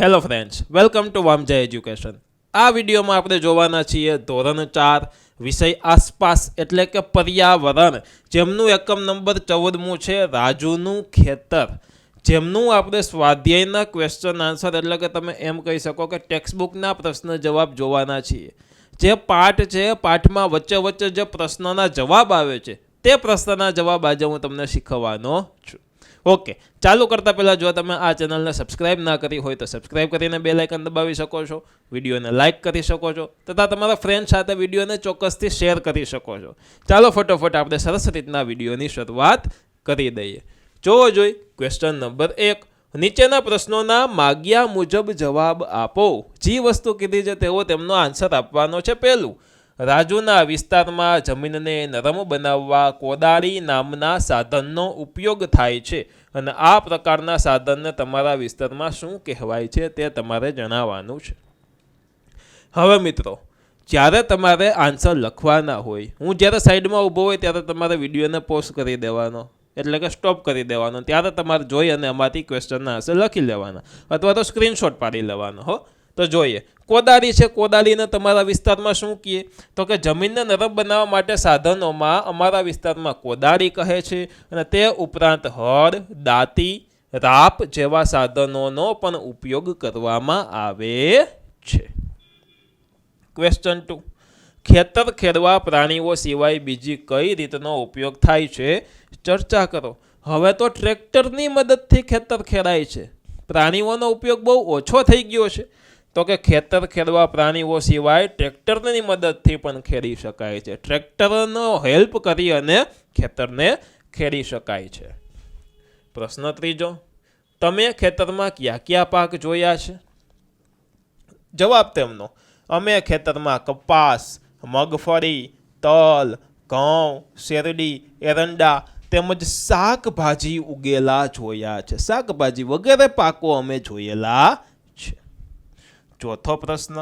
Hello friends, welcome to Vamja education. આ વિડીયોમાં આપણે જોવાના છીએ ધોરણ 4 વિષય આસપાસ એટલે કે પર્યાવરણ, જેમનું એકમ નંબર 14મું છે રાજુનું ખેતર, જેમનું આપણે સ્વાધ્યાયના ક્વેશ્ચન આન્સર એટલે કે તમે એમ કહી શકો કે ટેક્સ્ટબુકના પ્રશ્ન જવાબ જોવાના છીએ। જે પાઠ છે, પાઠમાં વચ્ચે વચ્ચે જે પ્રશ્નોના જવાબ આવે છે તે પ્રશ્નના જવાબ આજે હું તમને શીખવવાનો છું। ઓકે, ચાલુ કરતાં પહેલાં જો તમે આ ચેનલને સબસ્ક્રાઇબ ના કરી હોય તો સબસ્ક્રાઇબ કરીને બેલ આઇકન દબાવી શકો છો, વિડીયોને લાઇક કરી શકો છો તથા તમારા ફ્રેન્ડ સાથે વિડીયોને ચોક્કસથી શેર કરી શકો છો। ચાલો ફટોફટ આપણે સરસ રીતના વિડીયોની શરૂઆત કરી દઈએ। જોવો જોઈ ક્વેશ્ચન નંબર 1, નીચેના પ્રશ્નોના માગ્યા મુજબ જવાબ આપો। જે વસ્તુ કીધી છે તેવો તેમનો આન્સર આપવાનો છે। પહેલું, રાજુના વિસ્તારમાં જમીનને નરમ બનાવવા કોદાળી નામના સાધનનો ઉપયોગ થાય છે અને આ પ્રકારના સાધનને તમારા વિસ્તારમાં શું કહેવાય છે તે તમારે જણાવવાનું છે। હવે મિત્રો, જ્યારે તમારે આન્સર લખવાના હોય, હું જ્યારે સાઈડમાં ઊભો હોય ત્યારે તમારે વિડીયોને પોઝ કરી દેવાનો, એટલે કે સ્ટોપ કરી દેવાનો, ત્યારે તમારે જોઈ અને એમાંથી ક્વેશ્ચનના આન્સર લખી લેવાના અથવા તો સ્ક્રીનશોટ પાડી લેવાનો હો। તો જોઈએ, કોદાળી છે, કોદાળીને તમારા વિસ્તારમાં શું કહીએ તો કે જમીનને નરમ બનાવવા માટે સાધનોમાં અમારા વિસ્તારમાં કોદાળી કહે છે અને તે ઉપરાંત હળ, દાંતી, રાપ જેવા સાધનોનો પણ ઉપયોગ કરવામાં આવે છે। ક્વેશ્ચન 2, ખેતર ખેડવા પ્રાણીઓ સિવાય બીજી કઈ રીતનો ઉપયોગ થાય છે ચર્ચા કરો। હવે તો ટ્રેક્ટરની મદદથી ખેતર ખેડાય છે, પ્રાણીઓનો ઉપયોગ બહુ ઓછો થઈ ગયો છે। તો કે ખેતર ખેડવા પ્રાણીઓ સિવાય ટ્રેક્ટરની મદદથી પણ ખેડી શકાય છે, ટ્રેક્ટરનો હેલ્પ કરી અને ખેતરને ખેડી શકાય છે। પ્રશ્ન 3, તમે ખેતરમાં કયા કયા પાક જોયા છે? જવાબ તેમનો, અમે ખેતરમાં કપાસ, મગફળી, તલ, ઘઉં, શેરડી, એરંડા તેમજ શાકભાજી ઉગેલા જોયા છે। શાકભાજી વગેરે પાકો અમે જોયેલા છે। ચોથો પ્રશ્ન,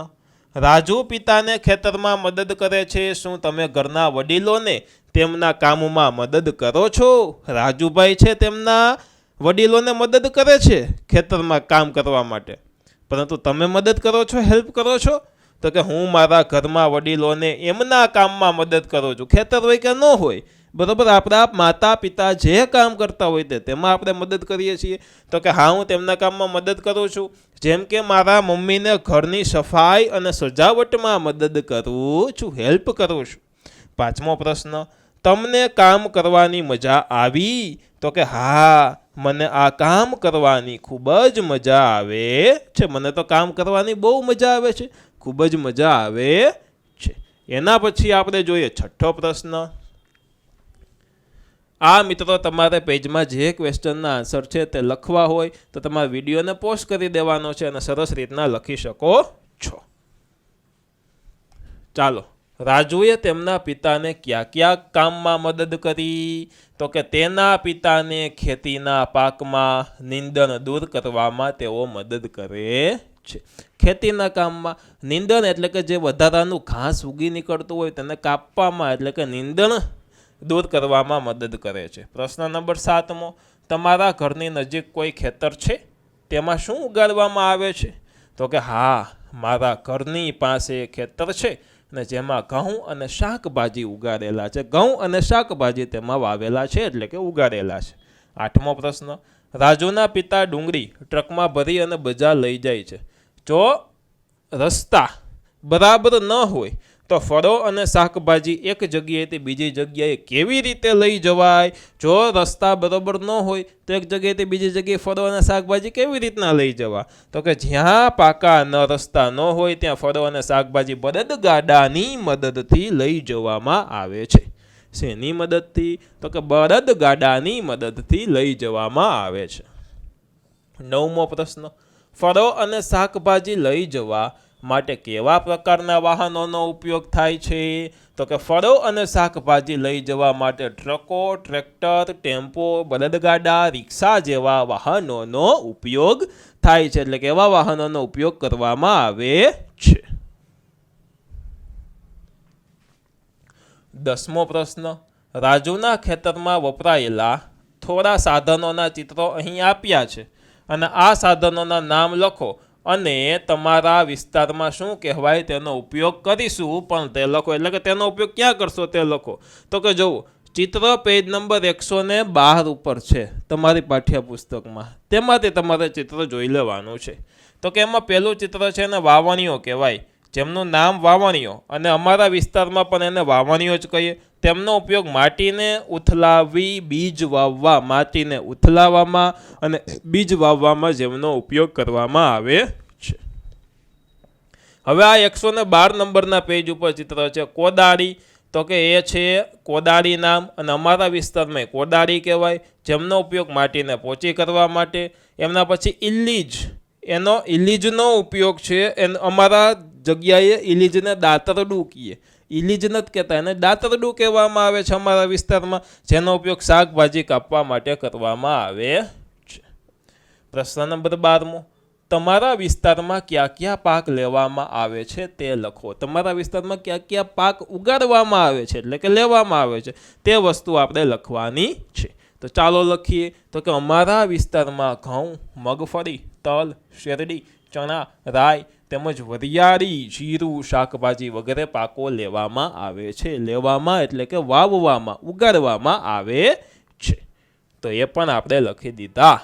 રાજુ પિતાને ખેતરમાં મદદ કરે છે, શું તમે ઘરના વડીલોને તેમના કામમાં મદદ કરો છો? રાજુભાઈ છે તેમના વડીલોને મદદ કરે છે ખેતરમાં કામ કરવા માટે, પરંતુ તમે મદદ કરો છો, હેલ્પ કરો છો? તો કે હું મારા ઘરમાં વડીલોને એમના કામમાં મદદ કરું છું, ખેતર હોય કે ન હોય, બરાબર, આપણા માતા પિતા જે કામ કરતા હોય તેમાં આપણે મદદ કરીએ છીએ। તો કે હા, હું તેમના કામમાં મદદ કરું છું, જેમ કે મારા મમ્મીને ઘરની સફાઈ અને સજાવટમાં મદદ કરું છું, હેલ્પ કરું છું। પાંચમો પ્રશ્ન, તમને કામ કરવાની મજા આવી? તો કે હા, મને આ કામ કરવાની ખૂબ જ મજા આવે છે, મને તો કામ કરવાની બહુ મજા આવે છે, ખૂબ જ મજા આવે છે। એના પછી આપણે જોઈએ છઠ્ઠો પ્રશ્ન। આ મિત્રો, તમારે પેજમાં જે ક્વેશ્ચનના આન્સર છે તે લખવા હોય તો તમારે વિડીયોને પોઝ કરી દેવાનો છે અને સરસ રીતના લખી શકો છો। ચાલો, રાજુએ તેમના પિતાને કયા કયા કામમાં મદદ કરી? તો કે તેના પિતાને ખેતીના પાકમાં નીંદણ દૂર કરવામાં તેઓ મદદ કરે છે। ખેતીના કામમાં નીંદણ એટલે કે જે વધારાનું ઘાસ ઉગી નીકળતું હોય તેને કાપવામાં એટલે કે નીંદણ દૂર કરવામાં મદદ કરે છે। પ્રશ્ન નંબર 7મો, તમારા ઘરની નજીક કોઈ ખેતર છે, તેમાં શું ઉગાડવામાં આવે છે? તો કે હા, મારા ઘરની પાસે ખેતર છે અને જેમાં ઘઉં અને શાકભાજી ઉગાડેલા છે, ઘઉં અને શાકભાજી તેમાં વાવેલા છે એટલે કે ઉગાડેલા છે। 8મો પ્રશ્ન, રાજુના પિતા ડુંગળી ટ્રકમાં ભરી અને બજાર લઈ જાય છે, જો રસ્તા બરાબર ન હોય તો ફળો અને શાકભાજી એક જગ્યાએથી બીજી જગ્યાએ કેવી રીતે લઈ જવાય? જો રસ્તા બરાબર ન હોય તો એક જગ્યાએથી બીજી જગ્યાએ ફળો અને શાકભાજી કેવી રીતના લઈ જવા? તો કે જ્યાં પાકા રસ્તા ન હોય ત્યાં ફળો અને શાકભાજી બળદગાડાની મદદથી લઈ જવામાં આવે છે। શેની મદદથી? તો કે બળદગાડાની મદદથી લઈ જવામાં આવે છે। 9મો પ્રશ્ન, ફળો અને શાકભાજી લઈ જવા માટે કેવા પ્રકારના વાહનોનો ઉપયોગ થાય છે? તો કે ફળો અને શાકભાજી લઈ જવા માટે ટ્રકો, ટ્રેક્ટર, ટેમ્પો, બળદગાડા, રિક્ષા જેવા વાહનોનો ઉપયોગ થાય છે, એટલે કે એવા વાહનોનો ઉપયોગ કરવામાં આવે છે। 10મો પ્રશ્ન, રાજુના ખેતરમાં વપરાયેલા થોડા સાધનોના ચિત્રો અહીં આપ્યા છે અને આ સાધનોના નામ લખો અને તમારા વિસ્તારમાં શું કહેવાય તેનો ઉપયોગ કરીશું, પણ તે લખો. એટલે કે તેનો ઉપયોગ ક્યાં કરશો તે લખો. તો કે જુઓ, ચિત્ર પેજ નંબર 112 ઉપર છે તમારી પાઠ્યપુસ્તકમાં. તેમાંથી તમારે ચિત્ર જોઈ લેવાનું છે. તો કે એમાં પહેલું ચિત્ર છે એને વાવણીઓ કહેવાય, જેમનું નામ વાવણીઓ, અને અમારા વિસ્તારમાં પણ એને વાવણીઓ જ કહીએ. તેમનો ઉપયોગ માટીને ઉથલાવી બીજ વાવવા, માટીને ઉથલાવવામાં અને બીજ વાવવામાં જેમનો ઉપયોગ કરવામાં આવે છે. હવે આ 112 નંબરના પેજ ઉપર ચિત્ર છે કોદાળી. તો કે એ છે કોદાળી નામ, અને અમારા વિસ્તારમાં કોદાળી કહેવાય, જેમનો ઉપયોગ માટીને પોચી કરવા માટે. એમના પછી ઇલીજ, એનો ઇલીજનો ઉપયોગ છે. અમારા જગ્યાએ ઇલીજને દાતરડું કહીએ, ઇલીજ નથી કહેતા, એને દાતરડું કહેવામાં આવે છે અમારા વિસ્તારમાં, જેનો ઉપયોગ શાકભાજી કાપવા માટે કરવામાં આવે છે. પ્રશ્ન નંબર 12, તમારા વિસ્તારમાં કયા કયા પાક લેવામાં આવે છે તે લખો. તમારા વિસ્તારમાં કયા કયા પાક ઉગાડવામાં આવે છે એટલે કે લેવામાં આવે છે તે વસ્તુ આપણે લખવાની છે. તો ચાલો લખીએ. તો કે અમારા વિસ્તારમાં ઘઉં, મગફળી, તલ, શેરડી, ચણા, રાઈ તેમજ વરિયાળી, જીરું, શાકભાજી વગેરે પાકો લેવામાં આવે છે. લેવામાં એટલે કે વાવવામાં, ઉગાડવામાં આવે છે. તો એ પણ આપણે લખી દીધા.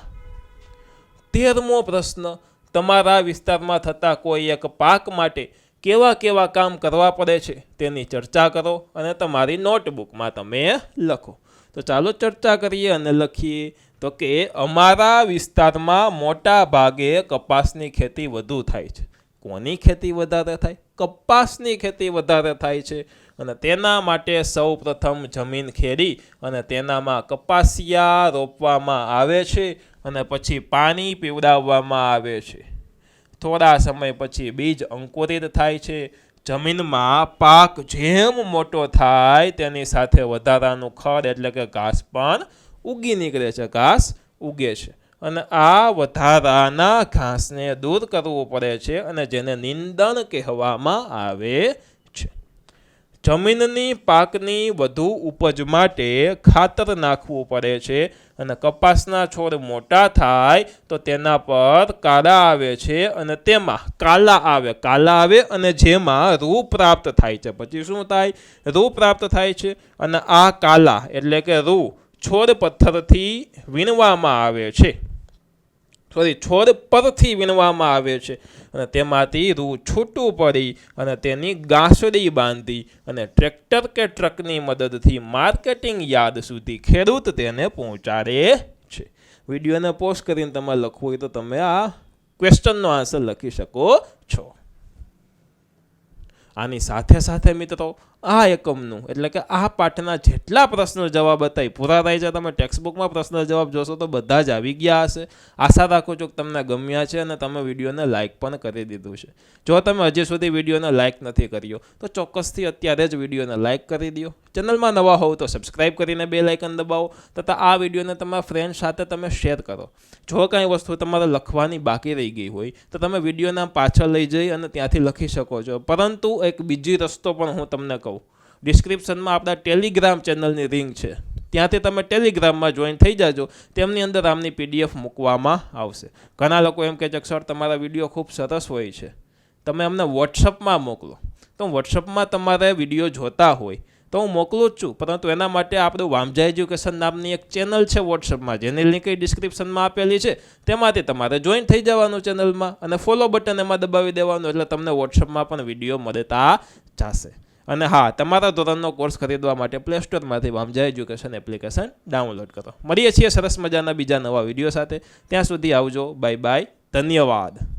13મો પ્રશ્ન, તમારા વિસ્તારમાં થતા કોઈ એક પાક માટે કેવા કેવા કામ કરવા પડે છે તેની ચર્ચા કરો અને તમારી નોટબુકમાં તમે લખો. તો ચાલો ચર્ચા કરીએ અને લખીએ. તો કે અમારા વિસ્તારમાં મોટા ભાગે કપાસની ખેતી વધુ થાય છે. કોની ખેતી વધારે થાય? કપાસની ખેતી વધારે થાય છે. અને તેના માટે સૌ પ્રથમ જમીન ખેડી અને તેનામાં કપાસિયા રોપવામાં આવે છે, અને પછી પાણી પીવડાવવામાં આવે છે. થોડા સમય પછી બીજ અંકુરિત થાય છે. જમીનમાં પાક જેમ મોટો થાય તેની સાથે વધારાનું ખડ એટલે કે ઘાસ પણ ઉગી નીકળે છે, ઘાસ ઉગે છે. અને આ વધારાના ઘાસને દૂર કરવું પડે છે, અને જેને નિંદણ કહેવામાં આવે છે. જમીનની પાકની વધુ ઉપજ માટે ખાતર નાખવું પડે છે, અને કપાસના છોડ મોટા થાય તો તેના પર કાળા આવે છે, અને તેમાં કાળા આવે અને જેમાં રૂ પ્રાપ્ત થાય છે. પછી શું થાય? રૂ પ્રાપ્ત થાય છે. અને આ કાળા એટલે કે રૂ છોડ પથ્થરથી વીણવામાં આવે છે, છોડ પરથી વીણવામાં આવે છે, અને તેમાંથી રૂ છૂટું પડી અને તેની ગાંસડી બાંધી અને ટ્રેક્ટર કે ટ્રકની મદદથી માર્કેટિંગ યાર્ડ સુધી ખેડૂત તેને પહોંચાડે છે. વિડીયોને પોઝ કરીને તમારે લખવું હોય તો તમે આ ક્વેશ્ચનનો આન્સર લખી શકો છો. આની સાથે સાથે મિત્રો આ એકમનું એટલે કે આ પાઠના જેટલા પ્રશ્ન જવાબ હતા એ પૂરા થાય છે. તમે ટેક્સ્ટબુકમાં પ્રશ્ન જવાબ જોશો તો બધા જ આવી ગયા હશે. આશા રાખું છું કે તમને ગમ્યા છે અને તમે વિડીયોને લાઇક પણ કરી દીધું છે. જો તમે હજી સુધી વિડીયોને લાઇક નથી કર્યો તો ચોક્કસથી અત્યારે જ વિડીયોને લાઇક કરી દો. ચેનલમાં નવા હોવ તો સબસ્ક્રાઇબ કરીને બેલ આઇકન દબાવો, તથા આ વિડીયોને તમારા ફ્રેન્ડ સાથે તમે શેર કરો. જો કાંઈ વસ્તુ તમારે લખવાની બાકી રહી ગઈ હોય તો તમે વિડીયોના પાછળ લઈ જઈ અને ત્યાંથી લખી શકો છો. પરંતુ એક બીજી રસ્તો પણ હું તમને કહું, ડિસ્ક્રિપ્શનમાં આપણા ટેલિગ્રામ ચેનલની લિંક છે, ત્યાંથી તમે ટેલિગ્રામમાં જોઈન થઈ જાજો. તેમની અંદર આમની PDF મૂકવામાં આવશે. ઘણા લોકો એમ કહે છે કે સર તમારા વિડીયો ખૂબ સરસ હોય છે, તમે અમને વોટ્સઅપમાં મોકલો. તો વોટ્સઅપમાં તમારે વિડીયો જોતા હોય તો હું મોકલું જ છું, પરંતુ એના માટે આપણું વામજા એજ્યુકેશન નામની એક ચેનલ છે વોટ્સઅપમાં, જેની લિંક ડિસ્ક્રિપ્શનમાં આપેલી છે. તેમાંથી તમારે જોઈન થઈ જવાનું ચેનલમાં, અને ફોલો બટન એમાં દબાવી દેવાનું, એટલે તમને વોટ્સઅપમાં પણ વિડીયો મળતા જશે. અને હા, તમારા ધોરણનો કોર્સ ખરીદવા માટે પ્લે સ્ટોરમાંથી વામજા એજ્યુકેશન એપ્લિકેશન ડાઉનલોડ કરો. મળીએ છીએ સરસ મજાના બીજા નવા વિડીયો સાથે. ત્યાં સુધી આવજો. Bye bye. ધન્યવાદ.